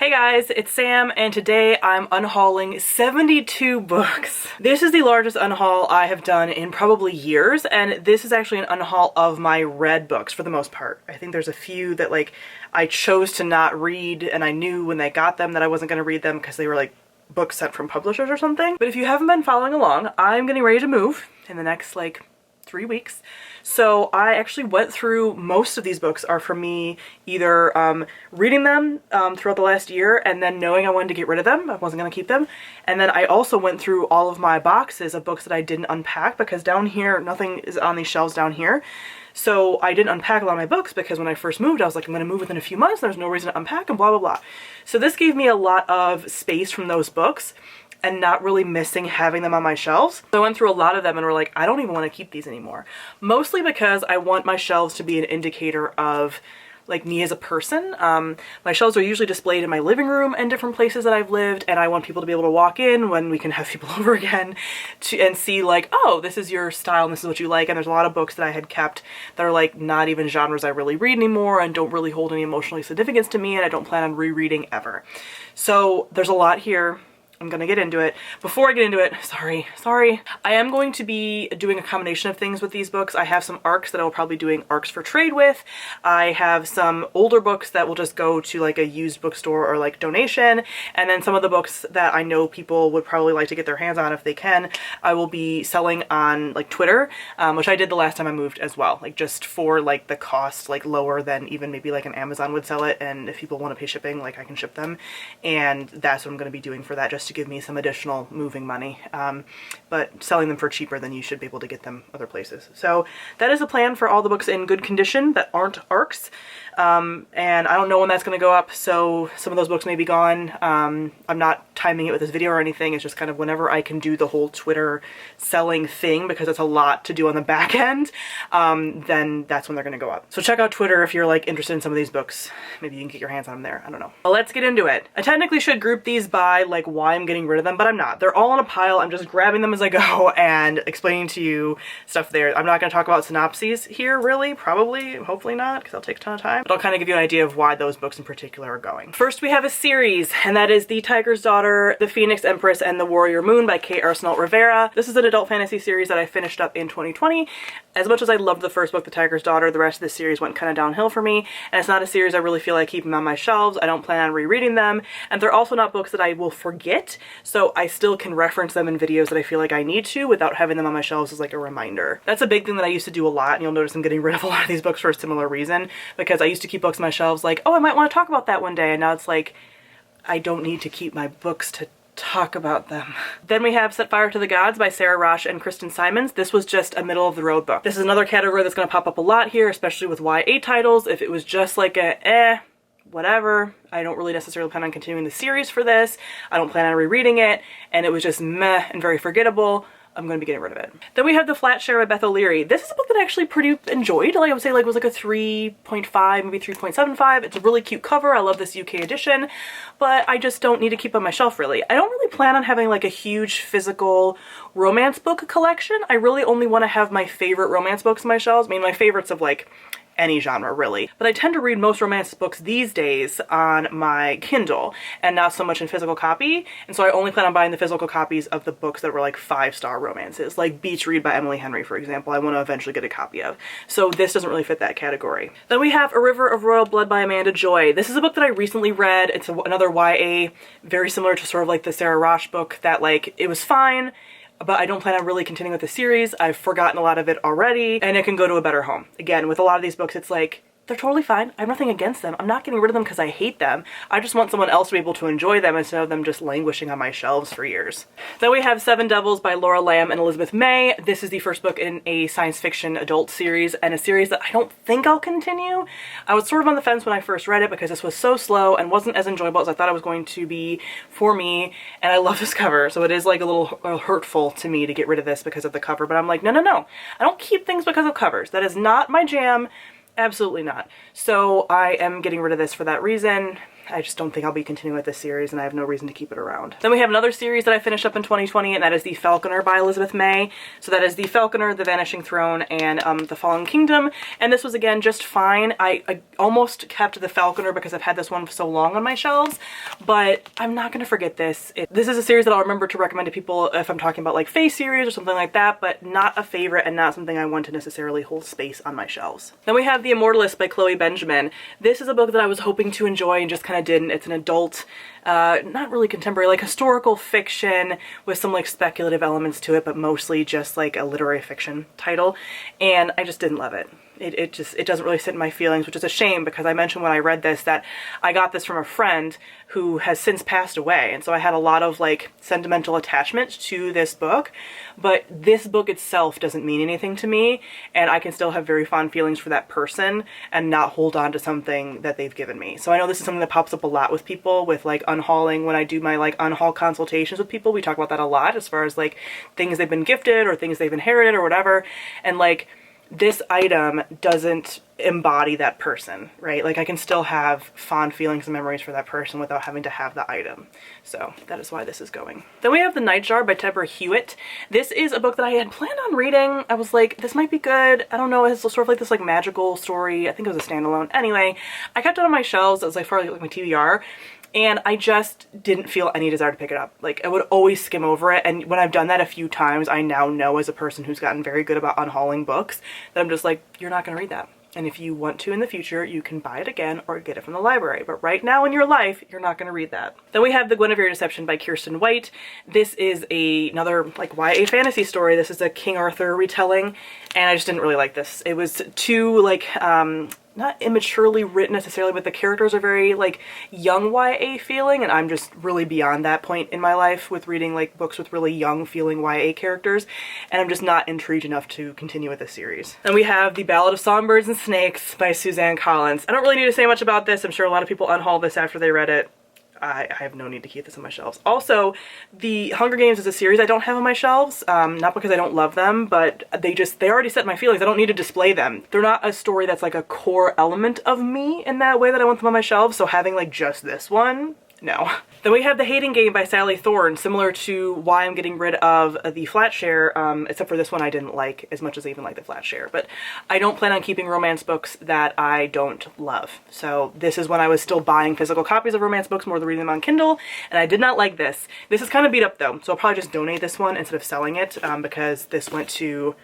Hey guys, it's Sam, and today I'm unhauling 72 books. This is the largest unhaul I have done in probably years, and this is actually an unhaul of my read books for the most part. I think there's a few that I chose to not read, and I knew when I got them that I wasn't going to read them because they were books sent from publishers or something. But if you haven't been following along, I'm getting ready to move in the next 3 weeks. So I actually went through, most of these books are for me either reading them throughout the last year and then knowing I wanted to get rid of them, I wasn't going to keep them. And then I also went through all of my boxes of books that I didn't unpack because down here, nothing is on these shelves down here. So I didn't unpack a lot of my books because when I first moved, I was like, I'm going to move within a few months, there's no reason to unpack and blah, blah, blah. So this gave me a lot of space from those books and not really missing having them on my shelves. So I went through a lot of them and were like, I don't even want to keep these anymore. Mostly because I want my shelves to be an indicator of me as a person. My shelves are usually displayed in my living room and different places that I've lived, and I want people to be able to walk in when we can have people over again and see oh, this is your style and this is what you like. And there's a lot of books that I had kept that are not even genres I really read anymore and don't really hold any emotional significance to me, and I don't plan on rereading ever. So there's a lot here. I'm gonna get into it. Before I get into it, sorry, I am going to be doing a combination of things with these books. I have some ARCs that I will probably be doing ARCs for trade with. I have some older books that will just go to a used bookstore or donation. And then some of the books that I know people would probably like to get their hands on if they can, I will be selling on Twitter, which I did the last time I moved as well. Just for the cost lower than even maybe an Amazon would sell it. And if people want to pay shipping, I can ship them. And that's what I'm gonna be doing for that, just to give me some additional moving money, but selling them for cheaper than you should be able to get them other places. So that is the plan for all the books in good condition that aren't ARCs, and I don't know when that's going to go up, so some of those books may be gone. I'm not timing it with this video or anything. It's just kind of whenever I can do the whole Twitter selling thing, because it's a lot to do on the back end, then that's when they're going to go up. So check out Twitter if you're interested in some of these books. Maybe you can get your hands on them there. I don't know. Well, let's get into it. I technically should group these by why I'm getting rid of them, but I'm not. They're all in a pile. I'm just grabbing them as I go and explaining to you stuff there. I'm not going to talk about synopses here, really. Probably, hopefully not, because that'll take a ton of time. But I'll kind of give you an idea of why those books in particular are going. First, we have a series, and that is The Tiger's Daughter, The Phoenix Empress, and The Warrior Moon by K. Arsenault Rivera. This is an adult fantasy series that I finished up in 2020. As much as I loved the first book, The Tiger's Daughter, the rest of the series went kind of downhill for me, and it's not a series I really feel like keeping on my shelves. I don't plan on rereading them, and they're also not books that I will forget, so I still can reference them in videos that I feel like I need to without having them on my shelves as a reminder. That's a big thing that I used to do a lot, and you'll notice I'm getting rid of a lot of these books for a similar reason, because I used to keep books on my shelves oh, I might want to talk about that one day, and now it's I don't need to keep my books to talk about them. Then we have Set Fire to the Gods by Sarah Rosh and Kristen Simons. This was just a middle of the road book. This is another category that's going to pop up a lot here, especially with YA titles. If it was just whatever, I don't really necessarily plan on continuing the series for this, I don't plan on rereading it, and it was just meh and very forgettable, I'm going to be getting rid of it. Then we have The Flat Share by Beth O'Leary. This is a book that I actually pretty enjoyed. I would say it was a 3.5, maybe 3.75. It's a really cute cover. I love this UK edition, but I just don't need to keep on my shelf really. I don't really plan on having a huge physical romance book collection. I really only want to have my favorite romance books on my shelves. I mean, my favorites of any genre really, but I tend to read most romance books these days on my Kindle and not so much in physical copy, and so I only plan on buying the physical copies of the books that were 5-star romances, like Beach Read by Emily Henry, for example. I want to eventually get a copy of, so this doesn't really fit that category. Then we have A River of Royal Blood by Amanda Joy. This is a book that I recently read. It's another YA, very similar to sort of the Sarah Rosh book that it was fine, but I don't plan on really continuing with the series. I've forgotten a lot of it already, and it can go to a better home. Again, with a lot of these books, it's they're totally fine. I have nothing against them. I'm not getting rid of them because I hate them. I just want someone else to be able to enjoy them instead of them just languishing on my shelves for years. Then we have Seven Devils by Laura Lamb and Elizabeth May. This is the first book in a science fiction adult series, and a series that I don't think I'll continue. I was sort of on the fence when I first read it because this was so slow and wasn't as enjoyable as I thought it was going to be for me, and I love this cover, so it is a little hurtful to me to get rid of this because of the cover, but I'm no. I don't keep things because of covers. That is not my jam. Absolutely not. So I am getting rid of this for that reason. I just don't think I'll be continuing with this series, and I have no reason to keep it around. Then we have another series that I finished up in 2020, and that is the Falconer by Elizabeth May. So that is the Falconer, the Vanishing Throne, and the Fallen Kingdom. And this was, again, just fine. I almost kept the Falconer because I've had this one for so long on my shelves, but I'm not going to forget this. This is a series that I'll remember to recommend to people if I'm talking about like Fae series or something like that, but not a favorite and not something I want to necessarily hold space on my shelves. Then we have The Immortalist by Chloe Benjamin. This is a book that I was hoping to enjoy and just kind of didn't. It's an adult, not really contemporary, like historical fiction with some like speculative elements to it, but mostly just like a literary fiction title, and I just didn't love it. It doesn't really sit in my feelings, which is a shame because I mentioned when I read this that I got this from a friend who has since passed away, and so I had a lot of like sentimental attachment to this book, but this book itself doesn't mean anything to me, and I can still have very fond feelings for that person and not hold on to something that they've given me. So I know this is something that pops up a lot with people with like unhauling. When I do my like unhaul consultations with people, we talk about that a lot as far as like things they've been gifted or things they've inherited or whatever, and like this item doesn't embody that person, right? Like I can still have fond feelings and memories for that person without having to have the item. So that is why this is going. Then we have The Nightjar by Deborah Hewitt. This is a book that I had planned on reading. I was like, this might be good. I don't know. It's sort of like this like magical story. I think it was a standalone. Anyway, I kept it on my shelves as like far as like my TBR. And I just didn't feel any desire to pick it up. Like I would always skim over it, and when I've done that a few times, I now know as a person who's gotten very good about unhauling books that I'm just like, you're not going to read that. And if you want to in the future, you can buy it again or get it from the library. But right now in your life, you're not going to read that. Then we have The Gwenevere Deception by Kirsten White. This is another like YA fantasy story. This is a King Arthur retelling, and I just didn't really like this. It was too like not immaturely written necessarily, but the characters are very like young YA feeling, and I'm just really beyond that point in my life with reading like books with really young feeling YA characters, and I'm just not intrigued enough to continue with this series. And we have The Ballad of Songbirds and Snakes by Suzanne Collins. I don't really need to say much about this. I'm sure a lot of people unhaul this after they read it. I have no need to keep this on my shelves. Also, The Hunger Games is a series I don't have on my shelves, not because I don't love them, but they already set my feelings. I don't need to display them. They're not a story that's like a core element of me in that way that I want them on my shelves, so having like just this one, no. Then we have The Hating Game by Sally Thorne, similar to why I'm getting rid of the flat share, except for this one I didn't like as much as I even like the flat share. But I don't plan on keeping romance books that I don't love. So this is when I was still buying physical copies of romance books more than reading them on Kindle, and I did not like this. This is kind of beat up though, so I'll probably just donate this one instead of selling it, because this went to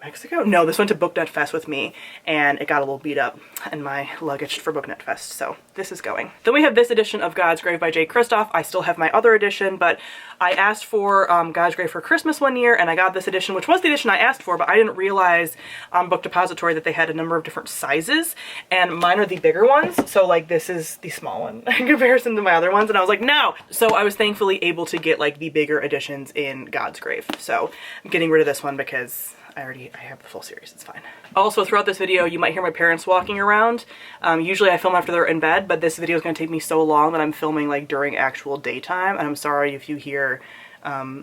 Mexico? No, this went to BookNet Fest with me, and it got a little beat up in my luggage for BookNet Fest, so this is going. Then we have this edition of God's Grave by Jay Kristoff. I still have my other edition, but I asked for God's Grave for Christmas one year, and I got this edition, which was the edition I asked for, but I didn't realize on Book Depository that they had a number of different sizes, and mine are the bigger ones, so like this is the small one in comparison to my other ones, and I was like, no! So I was thankfully able to get like the bigger editions in God's Grave, so I'm getting rid of this one because I have the full series, it's fine. Also, throughout this video, you might hear my parents walking around. Usually I film after they're in bed, but this video is going to take me so long that I'm filming like during actual daytime, and I'm sorry if you hear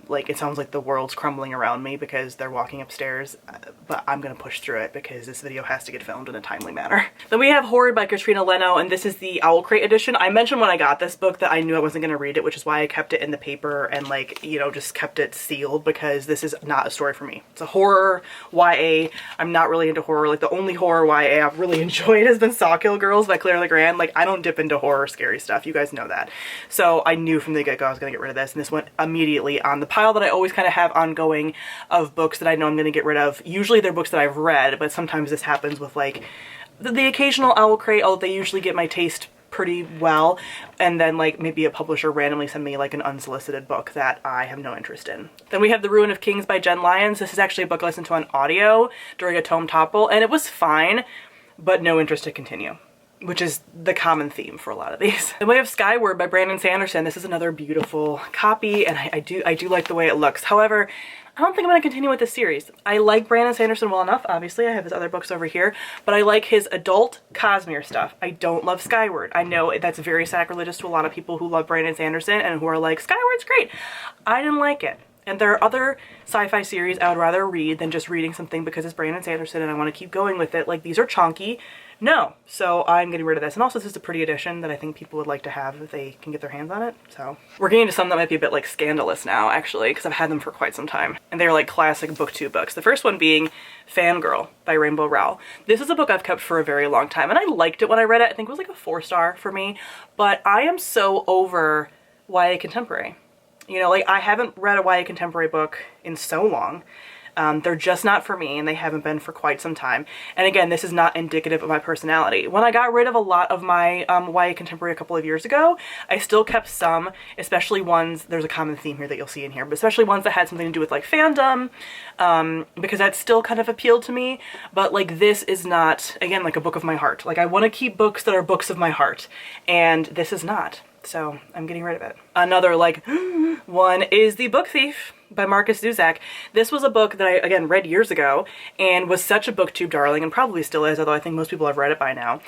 like it sounds like the world's crumbling around me because they're walking upstairs, but I'm gonna push through it because this video has to get filmed in a timely manner. Then we have Horrid by Katrina Leno, and this is the Owl Crate edition. I mentioned when I got this book that I knew I wasn't gonna read it, which is why I kept it in the paper and like, you know, just kept it sealed, because this is not a story for me. It's a horror YA. I'm not really into horror. Like the only horror YA I've really enjoyed has been Sawkill Girls by Claire Legrand. Like I don't dip into horror scary stuff, you guys know that. So I knew from the get-go I was gonna get rid of this, and this went immediately on the pile that I always kind of have ongoing of books that I know I'm going to get rid of. Usually they're books that I've read, but sometimes this happens with like the occasional Owl Crate, although they usually get my taste pretty well, and then like maybe a publisher randomly send me like an unsolicited book that I have no interest in. Then we have The Ruin of Kings by Jen Lyons. This is actually a book I listened to on audio during a tome topple, and it was fine, but no interest to continue, which is the common theme for a lot of these. Then we have Skyward by Brandon Sanderson. This is another beautiful copy, and I do like the way it looks. However, I don't think I'm going to continue with this series. I like Brandon Sanderson well enough, obviously. I have his other books over here, but I like his adult Cosmere stuff. I don't love Skyward. I know that's very sacrilegious to a lot of people who love Brandon Sanderson and who are like, Skyward's great. I didn't like it. And there are other sci-fi series I would rather read than just reading something because it's Brandon Sanderson and I want to keep going with it. Like, these are chunky, No. So I'm getting rid of this. And also this is a pretty edition that I think people would like to have if they can get their hands on it. So we're getting to some that might be a bit like scandalous now, actually, because I've had them for quite some time. And they're like classic booktube books. The first one being Fangirl by Rainbow Rowell. This is a book I've kept for a very long time, and I liked it when I read it. I think it was like a 4-star for me, but I am so over YA contemporary. You know, like I haven't read a YA contemporary book in so long. They're just not for me, and they haven't been for quite some time. And again, this is not indicative of my personality. When I got rid of a lot of my YA contemporary a couple of years ago, I still kept some, especially ones, there's a common theme here that you'll see in here, but especially ones that had something to do with like fandom, because that still kind of appealed to me. But like this is not, again, like a book of my heart. Like I want to keep books that are books of my heart, and this is not. So I'm getting rid of it. Another like one is The Book Thief by Marcus Zusak. This was a book that I, again, read years ago and was such a booktube darling, and probably still is, although I think most people have read it by now.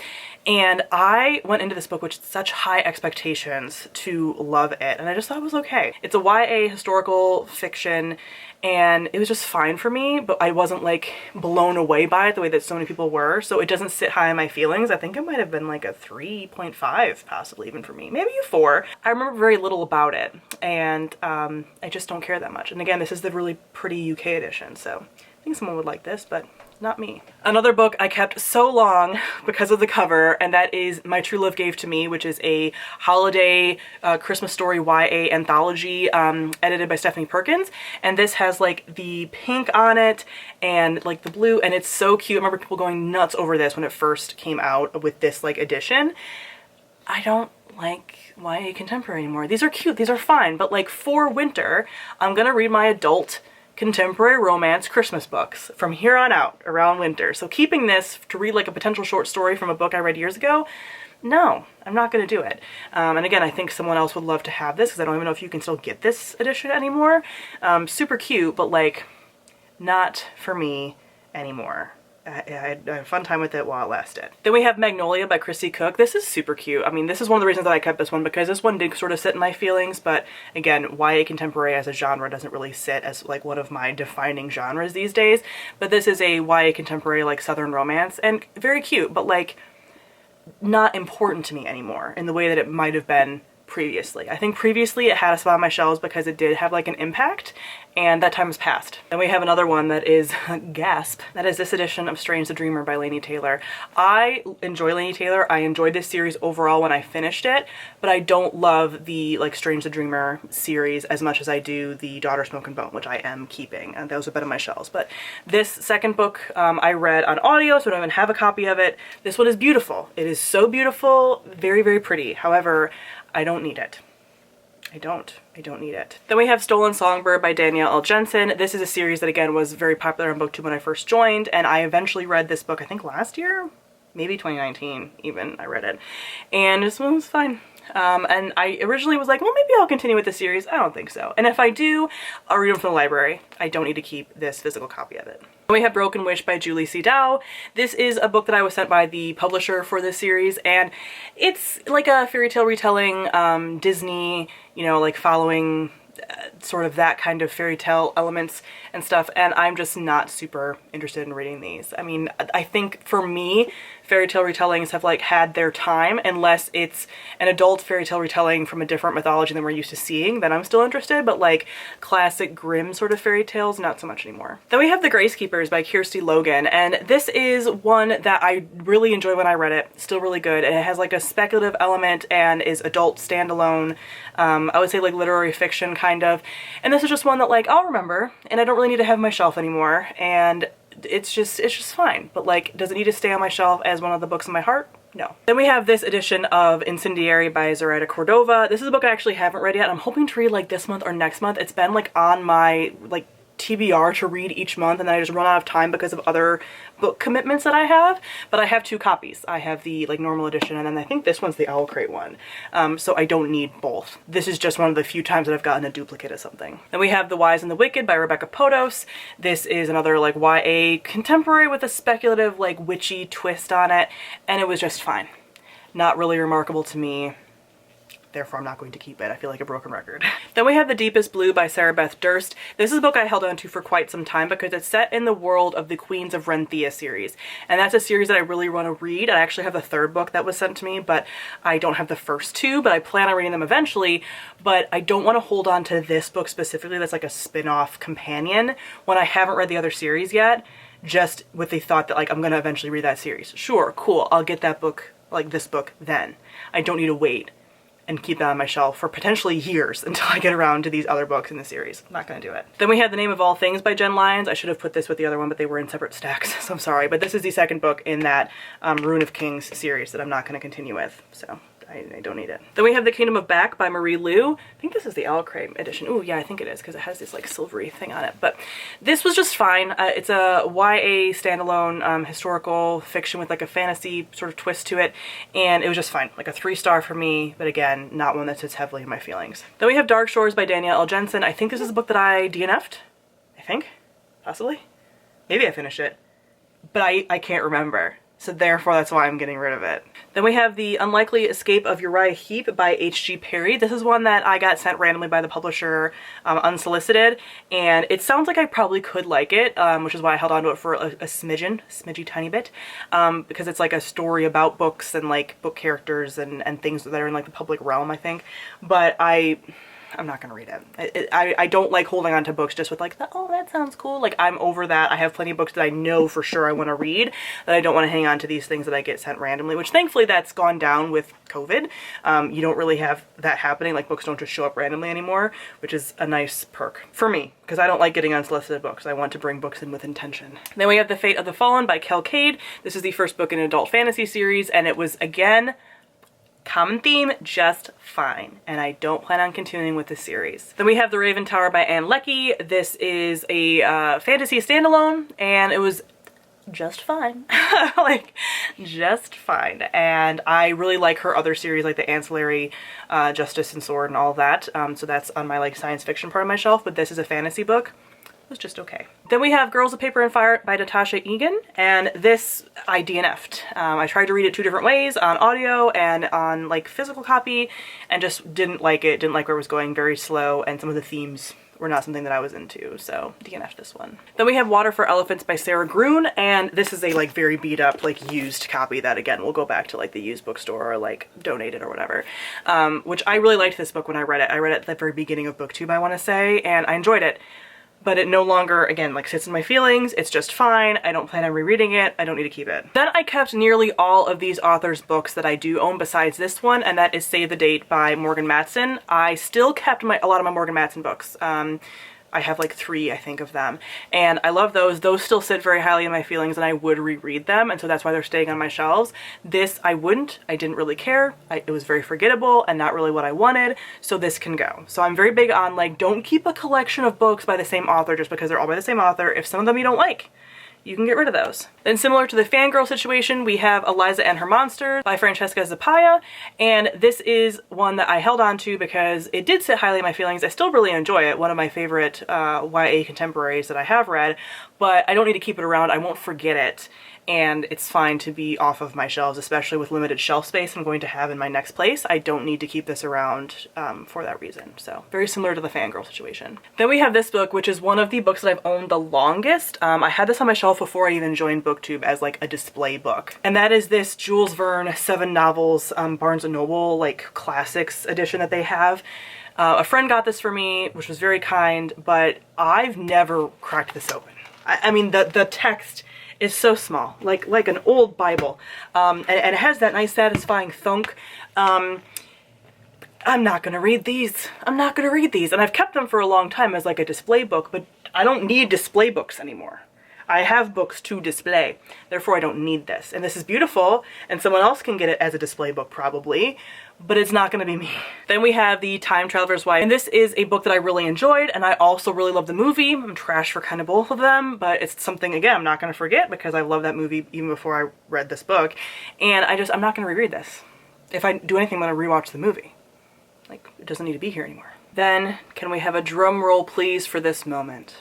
And I went into this book with such high expectations to love it, and I just thought it was okay. It's a YA historical fiction, and it was just fine for me, but I wasn't like blown away by it the way that so many people were, so it doesn't sit high in my feelings. I think it might have been like a 3.5 possibly even for me, maybe a 4. I remember very little about it, and I just don't care that much. And again, this is the really pretty UK edition, so I think someone would like this, but not me. Another book I kept so long because of the cover, and that is My True Love Gave to Me, which is a holiday Christmas story YA anthology edited by Stephanie Perkins. And this has like the pink on it and like the blue, and it's so cute. I remember people going nuts over this when it first came out with this like edition. I don't like YA contemporary anymore. These are cute, these are fine, but like for winter, I'm gonna read my adult contemporary romance Christmas books from here on out around winter. So keeping this to read like a potential short story from a book I read years ago, no, I'm not going to do it. And again, I think someone else would love to have this because I don't even know if you can still get this edition anymore. Super cute, but like not for me anymore. I had a fun time with it while it lasted. Then we have Magnolia by Christy Cook. This is super cute. I mean, this is one of the reasons that I kept this one, because this one did sort of sit in my feelings, but again, YA contemporary as a genre doesn't really sit as like one of my defining genres these days. But this is a YA contemporary like Southern romance, and very cute, but like not important to me anymore in the way that it might have been previously. I think previously it had a spot on my shelves because it did have like an impact, and that time has passed. Then we have another one that is gasp. That is this edition of Strange the Dreamer by Laini Taylor. I enjoy Laini Taylor. I enjoyed this series overall when I finished it, but I don't love the like Strange the Dreamer series as much as I do the Daughter Smoke and Bone, which I am keeping, and those have been on my shelves. But this second book I read on audio, so I don't even have a copy of it. This one is beautiful. It is so beautiful, very, very pretty. However, I don't need it. I don't need it. Then we have Stolen Songbird by Danielle Jensen. This is a series that again was very popular on BookTube when I first joined, and I eventually read this book, I think last year, maybe 2019 even, I read it. And this one was fine. And I originally was like, well, maybe I'll continue with the series. I don't think so. And if I do, I'll read them from the library. I don't need to keep this physical copy of it. Then we have Broken Wish by Julie C. Dow. This is a book that I was sent by the publisher for this series, and it's like a fairy tale retelling, Disney, you know, like following sort of that kind of fairy tale elements and stuff, and I'm just not super interested in reading these. I mean, I think for me, fairy tale retellings have like had their time, unless it's an adult fairy tale retelling from a different mythology than we're used to seeing, then I'm still interested, but like classic grim sort of fairy tales, not so much anymore. Then we have The Grace Keepers by Kirsty Logan, and this is one that I really enjoyed when I read it. Still really good, and it has like a speculative element and is adult standalone, I would say like literary fiction kind of, and this is just one that like I'll remember, and I don't really need to have on my shelf anymore, and it's just fine. But like, does it need to stay on my shelf as one of the books in my heart? No. Then we have this edition of Incendiary by Zoraida Cordova. This is a book I actually haven't read yet. I'm hoping to read like this month or next month. It's been like on my like TBR to read each month, and then I just run out of time because of other book commitments that I have. But I have 2 copies. I have the like normal edition, and then I think this one's the Owl Crate one. So I don't need both. This is just one of the few times that I've gotten a duplicate of something. Then we have The Wise and the Wicked by Rebecca Potos. This is another like YA contemporary with a speculative like witchy twist on it, and it was just fine. Not really remarkable to me. therefore I'm not going to keep it. I feel like a broken record. Then we have The Deepest Blue by Sarah Beth Durst. This is a book I held on to for quite some time because it's set in the world of the Queens of Renthia series. And that's a series that I really want to read. I actually have the third book that was sent to me, but I don't have the first two, but I plan on reading them eventually. But I don't want to hold on to this book specifically that's like a spin-off companion when I haven't read the other series yet, just with the thought that like I'm going to eventually read that series. Sure, cool, I'll get that book, like this book, then. I don't need to wait and keep that on my shelf for potentially years until I get around to these other books in the series. I'm not gonna do it. Then we have The Name of All Things by Jen Lyons. I should have put this with the other one, but they were in separate stacks, so I'm sorry. But this is the second book in that Rune of Kings series that I'm not gonna continue with, so I don't need it. Then we have The Kingdom of Back by Marie Lu. I think this is the Limecrime edition. Oh yeah, I think it is, because it has this like silvery thing on it. But this was just fine. It's a YA standalone historical fiction with like a fantasy sort of twist to it, and it was just fine. Like a 3-star for me, but again, not one that sits heavily in my feelings. Then we have Dark Shores by Danielle Jensen. I think this is a book that I DNF'd. I think, possibly. Maybe I finished it, but I can't remember. So therefore, that's why I'm getting rid of it. Then we have The Unlikely Escape of Uriah Heap by H.G. Perry. This is one that I got sent randomly by the publisher unsolicited, and it sounds like I probably could like it, which is why I held on to it for a smidgy tiny bit, because it's like a story about books and like book characters and things that are in like the public realm, I think. But I'm not gonna read it. I don't like holding on to books just with like, oh, that sounds cool. Like, I'm over that. I have plenty of books that I know for sure I want to read, that I don't want to hang on to these things that I get sent randomly, which thankfully that's gone down with COVID. You don't really have that happening. Like, books don't just show up randomly anymore, which is a nice perk for me, because I don't like getting unsolicited books. I want to bring books in with intention. Then we have The Fate of the Fallen by Kel Cade. This is the first book in an adult fantasy series, and it was, again, common theme, just fine, and I don't plan on continuing with this series. Then we have The Raven Tower by Anne Leckie. This is a fantasy standalone, and it was just fine. Like, just fine. And I really like her other series, like the Ancillary Justice and Sword and all that, so that's on my like science fiction part of my shelf, but this is a fantasy book. Was just okay. Then we have Girls of Paper and Fire by Natasha Egan, and this I DNF'd. I tried to read it 2 different ways, on audio and on like physical copy, and just didn't like it, didn't like where it was going, very slow, and some of the themes were not something that I was into, so DNF'd this one. Then we have Water for Elephants by Sarah Gruen, and this is a like very beat up like used copy that again will go back to like the used bookstore or like donate it or whatever, which I really liked this book when I read it. I read it at the very beginning of book 2, I want to say, and I enjoyed it. But it no longer, again, like sits in my feelings. It's just fine. I don't plan on rereading it. I don't need to keep it. Then I kept nearly all of these authors' books that I do own besides this one, and that is Save the Date by Morgan Matson. I still kept a lot of my Morgan Matson books. I have like 3, I think, of them, and I love those. Those still sit very highly in my feelings, and I would reread them, and so that's why they're staying on my shelves. This I wouldn't. I didn't really care. It was very forgettable and not really what I wanted, so this can go. So I'm very big on like, don't keep a collection of books by the same author just because they're all by the same author. If some of them you don't like, you can get rid of those. Then similar to the fangirl situation, we have Eliza and Her Monsters by Francesca Zappia, and this is one that I held on to because it did sit highly in my feelings. I still really enjoy it, one of my favorite YA contemporaries that I have read, but I don't need to keep it around. I won't forget it, and it's fine to be off of my shelves, especially with limited shelf space I'm going to have in my next place. I don't need to keep this around for that reason. So very similar to the fangirl situation. Then we have this book, which is one of the books that I've owned the longest. I had this on my shelf before I even joined BookTube as like a display book. And that is this Jules Verne 7 novels Barnes & Noble like classics edition that they have. A friend got this for me, which was very kind, but I've never cracked this open. I mean, the text is so small, like an old Bible, and it has that nice satisfying thunk. I'm not gonna read these. I'm not gonna read these, and I've kept them for a long time as like a display book, but I don't need display books anymore. I have books to display, therefore I don't need this. And this is beautiful, and someone else can get it as a display book probably, but it's not gonna be me. Then we have The Time Traveler's Wife, and this is a book that I really enjoyed, and I also really love the movie. I'm trash for kind of both of them, but it's something, again, I'm not gonna forget because I love that movie even before I read this book, and I'm not gonna reread this. If I do anything, I'm gonna rewatch the movie. Like, it doesn't need to be here anymore. Then, can we have a drum roll please for this moment?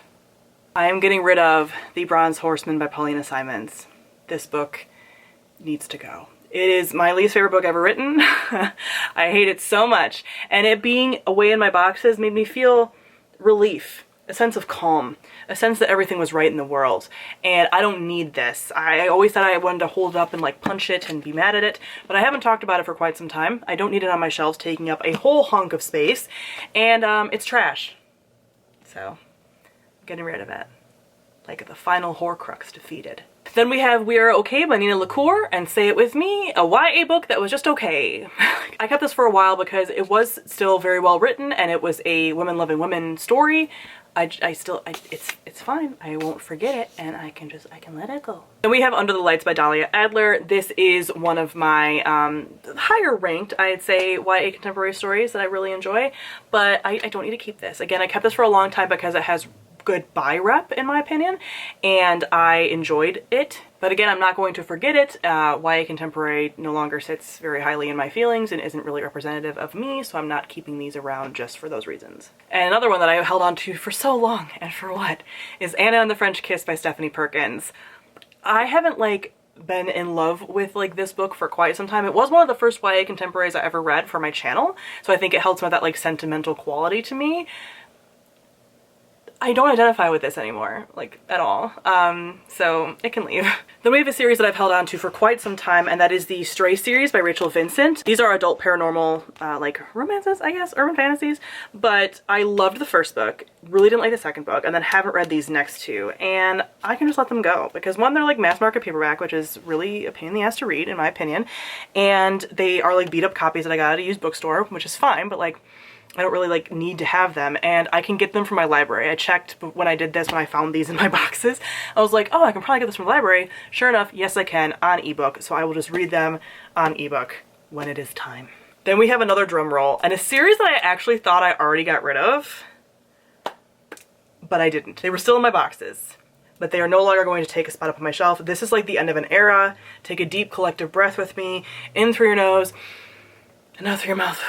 I am getting rid of The Bronze Horseman by Paulina Simons. This book needs to go. It is my least favorite book ever written. I hate it so much. And it being away in my boxes made me feel relief, a sense of calm, a sense that everything was right in the world. And I don't need this. I always thought I wanted to hold it up and like punch it and be mad at it, but I haven't talked about it for quite some time. I don't need it on my shelves taking up a whole hunk of space, and it's trash. So, I'm getting rid of it. Like the final Horcrux defeated. Then we have We Are Okay by Nina LaCour, and say it with me, a YA book that was just okay. I kept this for a while because it was still very well written and it was a women loving women story. It's fine. I won't forget it, and I can let it go. Then we have Under the Lights by Dahlia Adler. This is one of my higher ranked, I'd say, YA contemporary stories that I really enjoy, but I don't need to keep this. Again, I kept this for a long time because it has good buy rep in my opinion, and I enjoyed it. But again, I'm not going to forget it. YA contemporary no longer sits very highly in my feelings and isn't really representative of me, so I'm not keeping these around just for those reasons. And another one that I held on to for so long, and for what, is Anna and the French Kiss by Stephanie Perkins. I haven't like been in love with like this book for quite some time. It was one of the first YA contemporaries I ever read for my channel, so I think it held some of that like sentimental quality to me. I don't identify with this anymore, like, at all. So it can leave. Then we have a series that I've held on to for quite some time, and that is the Stray series by Rachel Vincent. These are adult paranormal, like, romances, I guess, urban fantasies. But I loved the first book, really didn't like the second book, and then haven't read these next two. And I can just let them go, because one, they're like mass market paperback, which is really a pain in the ass to read, in my opinion. And they are like beat up copies that I got at a used bookstore, which is fine, but like, I don't really like need to have them, and I can get them from my library. I checked when I did this, when I found these in my boxes. I was like, oh, I can probably get this from the library. Sure enough, yes I can, on ebook, so I will just read them on ebook when it is time. Then we have another drum roll, and a series that I actually thought I already got rid of, but I didn't. They were still in my boxes, but they are no longer going to take a spot up on my shelf. This is like the end of an era. Take a deep collective breath with me, in through your nose, and out through your mouth.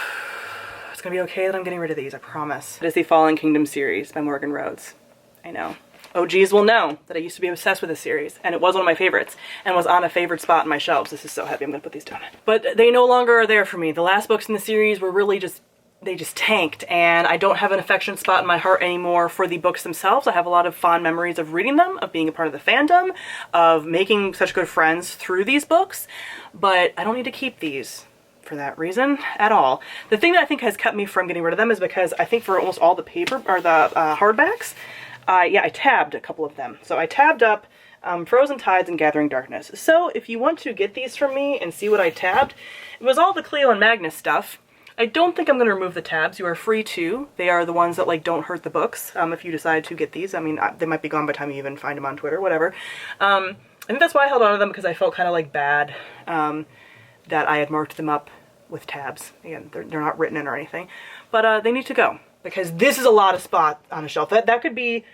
It's gonna be okay that I'm getting rid of these, I promise. It is the Fallen Kingdom series by Morgan Rhodes. I know. OGs will know that I used to be obsessed with this series, and it was one of my favorites, and was on a favorite spot in my shelves. This is so heavy, I'm gonna put these down. But they no longer are there for me. The last books in the series were really they just tanked, and I don't have an affectionate spot in my heart anymore for the books themselves. I have a lot of fond memories of reading them, of being a part of the fandom, of making such good friends through these books, but I don't need to keep these for that reason at all. The thing that I think has kept me from getting rid of them is because I think for almost all the paper, or the hardbacks, yeah, I tabbed a couple of them. So I tabbed up Frozen Tides and Gathering Darkness. So if you want to get these from me and see what I tabbed, it was all the Cleo and Magnus stuff. I don't think I'm going to remove the tabs. You are free to. They are the ones that like don't hurt the books if you decide to get these. I mean, they might be gone by the time you even find them on Twitter, whatever. I think that's why I held on to them, because I felt kind of like bad that I had marked them up with tabs. Again, they're not written in or anything, but they need to go, because this is a lot of spot on a shelf. That could be,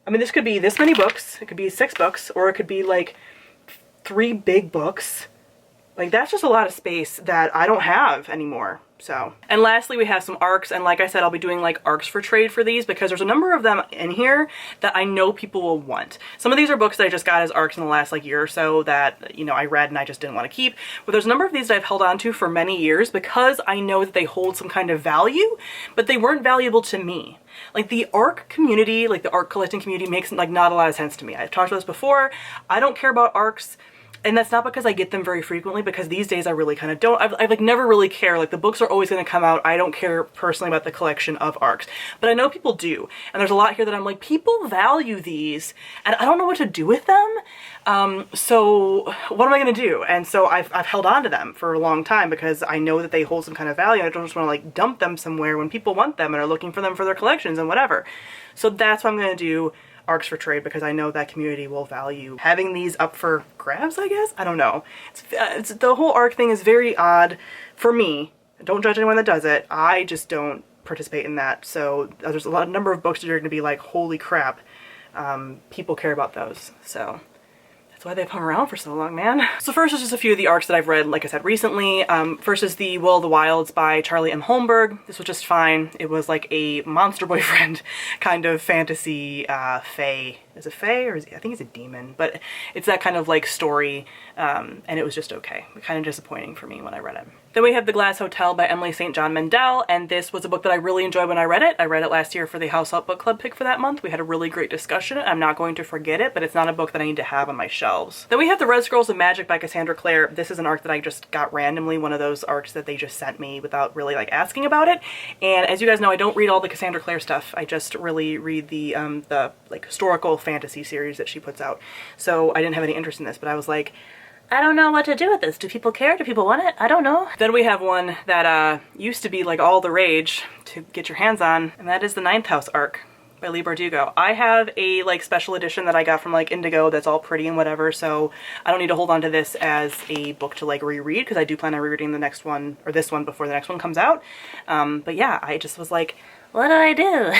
I mean, this could be this many books, it could be 6 books, or it could be like 3 big books. Like, that's just a lot of space that I don't have anymore. So, and lastly, we have some ARCs, and like I said, I'll be doing like ARCs for trade for these, because there's a number of them in here that I know people will want. Some of these are books that I just got as ARCs in the last like year or so that, you know, I read and I just didn't want to keep. But there's a number of these that I've held on to for many years because I know that they hold some kind of value, but they weren't valuable to me. Like, the ARC community, like the ARC collecting community, makes like not a lot of sense to me. I've talked about this before. I don't care about ARCs. And that's not because I get them very frequently, because these days I really kind of don't. I've like never really care. Like, the books are always going to come out. I don't care personally about the collection of ARCs, but I know people do. And there's a lot here that I'm like, people value these and I don't know what to do with them. So what am I going to do? And so I've held on to them for a long time because I know that they hold some kind of value. And I don't just want to like dump them somewhere when people want them and are looking for them for their collections and whatever. So that's what I'm going to do. ARCs for trade, because I know that community will value having these up for grabs, I guess? I don't know. It's the whole ARC thing is very odd for me. Don't judge anyone that does it. I just don't participate in that. So there's a number of books that are going to be like, holy crap, people care about those. So That's why they've hung around for so long, man. So first is just a few of the arcs that I've read, like I said, recently. First is the Will of the Wilds by Charlie M. Holmberg. This was just fine. It was like a monster boyfriend kind of fantasy fae. Is it fae or I think he's a demon, but it's that kind of like story, and it was just okay. Kind of disappointing for me when I read it. Then we have The Glass Hotel by Emily St. John Mandel, and this was a book that I really enjoyed when I read it. I read it last year for the House Up Book Club pick for that month. We had a really great discussion. I'm not going to forget it, but it's not a book that I need to have on my shelves. Then we have The Red Scrolls of Magic by Cassandra Clare. This is an arc that I just got randomly, one of those arcs that they just sent me without really like asking about it. And as you guys know, I don't read all the Cassandra Clare stuff. I just really read the like historical fantasy series that she puts out. So I didn't have any interest in this, but I was like, I don't know what to do with this. Do people care? Do people want it? I don't know. Then we have one that used to be like all the rage to get your hands on, and that is the Ninth House arc by Leigh Bardugo. I have a like special edition that I got from like Indigo that's all pretty and whatever, so I don't need to hold on to this as a book to like reread, because I do plan on rereading the next one, or this one, before the next one comes out. But yeah, I just was like, what do I do?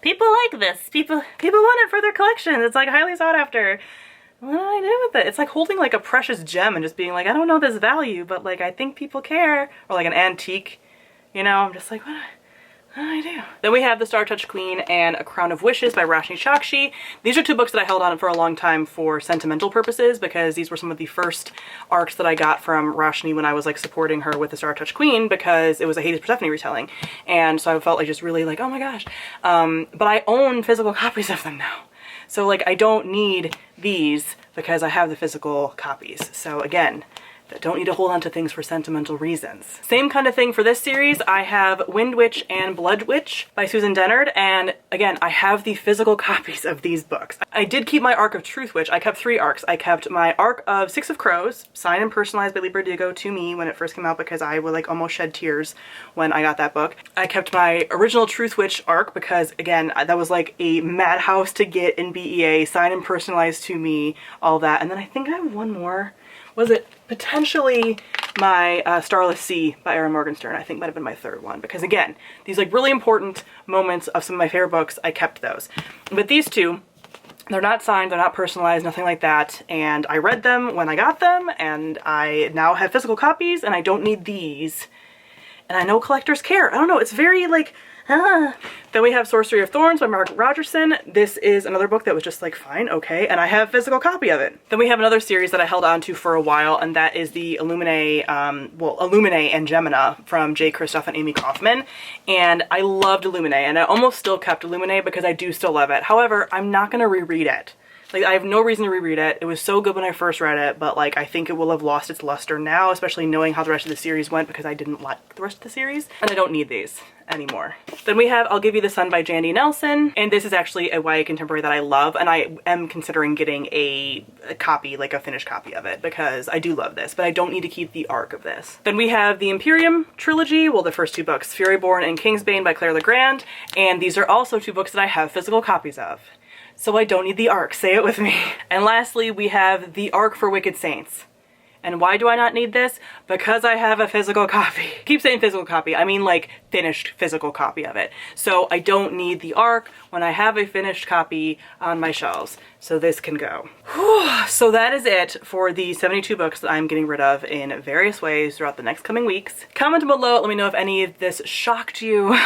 People like this. People want it for their collection. It's like highly sought after. What do I do with it? It's like holding like a precious gem and just being like, I don't know this value, but like I think people care. Or like an antique, you know? I'm just like, what do I do? Then we have The Star Touched Queen and A Crown of Wishes by Roshni Chokshi. These are two books that I held on for a long time for sentimental purposes, because these were some of the first arcs that I got from Roshni when I was like supporting her with The Star Touched Queen, because it was a Hades Persephone retelling. And so I felt like just really like, oh my gosh. But I own physical copies of them now. So like I don't need these because I have the physical copies. So again, I don't need to hold on to things for sentimental reasons. Same kind of thing for this series. I have Wind Witch and Blood Witch by Susan Dennard, and again, I have the physical copies of these books. I did keep my arc of Truth Witch. I kept 3 arcs. I kept my arc of Six of Crows, signed and personalized by Leigh Bardugo to me when it first came out, because I would like almost shed tears when I got that book. I kept my original Truth Witch arc because again, that was like a madhouse to get in BEA, signed and personalized to me, all that. And then I think I have one more. Was it potentially my Starless Sea by Erin Morgenstern? I think might have been my 3rd one, because again, these like really important moments of some of my favorite books, I kept those. But these two, they're not signed, they're not personalized, nothing like that, and I read them when I got them, and I now have physical copies, and I don't need these. And I know collectors care. I don't know, it's very like, Then we have Sorcery of Thorns by Margaret Rogerson. This is another book that was just like, fine, okay, and I have a physical copy of it. Then we have another series that I held on to for a while, and that is the Illuminae and Gemina from Jay Kristoff and Amy Kaufman. And I loved Illuminae, and I almost still kept Illuminae because I do still love it. However, I'm not gonna reread it. Like, I have no reason to reread it. It was so good when I first read it, but like I think it will have lost its luster now, especially knowing how the rest of the series went, because I didn't like the rest of the series, and I don't need these anymore. Then we have I'll Give You the Sun by Jandy Nelson, and this is actually a YA contemporary that I love, and I am considering getting a copy, like a finished copy of it, because I do love this, but I don't need to keep the arc of this. Then we have the Imperium trilogy, well, the first 2 books, Furyborn and Kingsbane by Claire Legrand, and these are also 2 books that I have physical copies of. So I don't need the arc, say it with me. And lastly, we have the arc for Wicked Saints. And why do I not need this? Because I have a physical copy. Keep saying physical copy, I mean like finished physical copy of it. So I don't need the arc when I have a finished copy on my shelves. So this can go. Whew. So that is it for the 72 books that I'm getting rid of in various ways throughout the next coming weeks. Comment below, let me know if any of this shocked you.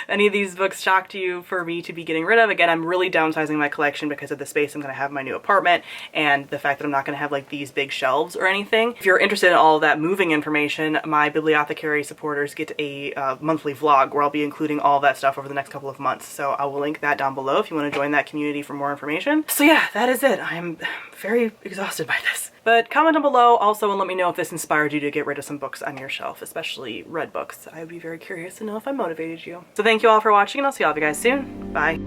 Any of these books shocked you for me to be getting rid of. Again, I'm really downsizing my collection because of the space I'm gonna have in my new apartment and the fact that I'm not gonna have like these big shelves or anything. If you're interested in all of that moving information, my Bibliothecary supporters get a monthly vlog where I'll be including all that stuff over the next couple of months. So I will link that down below if you want to join that community for more information. So yeah, that is it. I am very exhausted by this. But comment down below also and let me know if this inspired you to get rid of some books on your shelf, especially red books. I would be very curious to know if I motivated you. So thank you all for watching, and I'll see all of you guys soon. Bye.